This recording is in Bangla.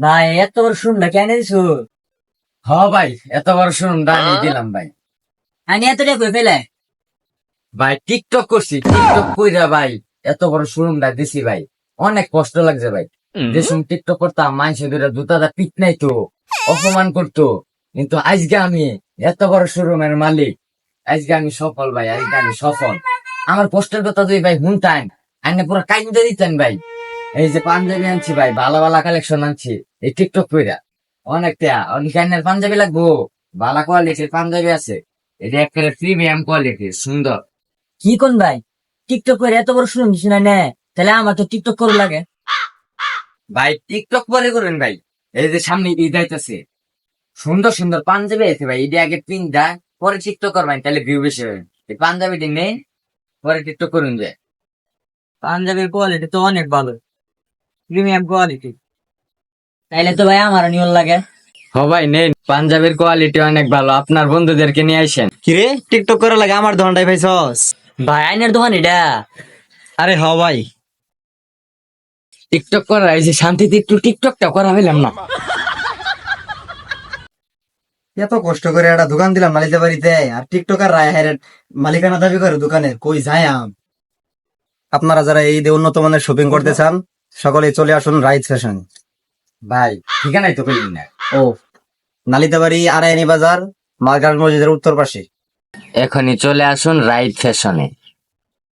ভাই এত বড় শুনলা কেন দিছো? হ ভাই, এত বড় শোরুম দাঁড়িয়ে দিলাম ভাই। আমি এত টাকা কই পেলে? ভাই টিকটক করছি, টিকটক কইরা ভাই এত বড় শোরুমটা দিছি ভাই। অনেক কষ্ট লাগছে ভাই। যে সময় টিকটক করতাম মানুষের দুটা জুতাটা পিট নাই তো, অপমান করতো, কিন্তু আজকে আমি এত বড় শোরুমের মালিক। আজকে আমি সফল ভাই, আজকে আমি সফল। আমার কষ্টের কথা যদি ভাই শুনতেন, আইনে পুরো কাইন্দে দিতেন ভাই। এই যে পাঞ্জাবি আনছি ভাই, ভালো ভালো কালেকশন আনছি এই টিকটক কইরা। অনেক অনেক আইনের পাঞ্জাবি লাগবো, ভালো কোয়ালিটির পাঞ্জাবি আছে। এটা একটা প্রিমিয়াম কোয়ালিটির সুন্দর। কি কোন ভাই, টিকটক করে এত বড় শুনুন কিছু না নে? তাহলে আমার তো টিকটক করু লাগে। ভাই টিকটক পরে করেন ভাই। এই যে সামনে ঈদ আইতাছে, সুন্দর সুন্দর পাঞ্জাবি আছে ভাই। ঈদে আগে পিনটা পরে টিকটক করবেন, তাহলে ভিউ বেশি হবে। এই পাঞ্জাবিটি নেই, পরে টিকটক করুন যায়। পাঞ্জাবির কোয়ালিটি তো অনেক ভালো, প্রিমিয়াম কোয়ালিটি। তাইলে তো ভাই আমার নিয়ন লাগে। হ ভাই নেন, পাঞ্জাবির কোয়ালিটি অনেক ভালো, আপনার বন্ধুদেরকে নিয়ে আইসেন। কিরে টিকটক করা লাগে আমার দোকানটাই পাইছস? ভাই আইনের দোকান এটা? আরে হ ভাই, টিকটক করা এই যে শান্তিতে একটু টিকটকটা করা হইলাম না। এত কষ্ট করে একটা দোকান দিলাম মালিতে বাড়িতে, আর টিকটকার রায় হারেন মালিকানা দাবি করে দোকানের, কই যায় আম? আপনারা যারা এই উন্নত মানের শপিং করতে চান সকলেই চলে আসুন রাইড ফ্যাশন। ভাই ঠিকানাই তো কইলেন না। ও, নালিতাবাড়ি আড়াইনি বাজার, মার্গার মসজিদের উত্তর পাশে। এখনই চলে আসুন রাইড ফ্যাশনে।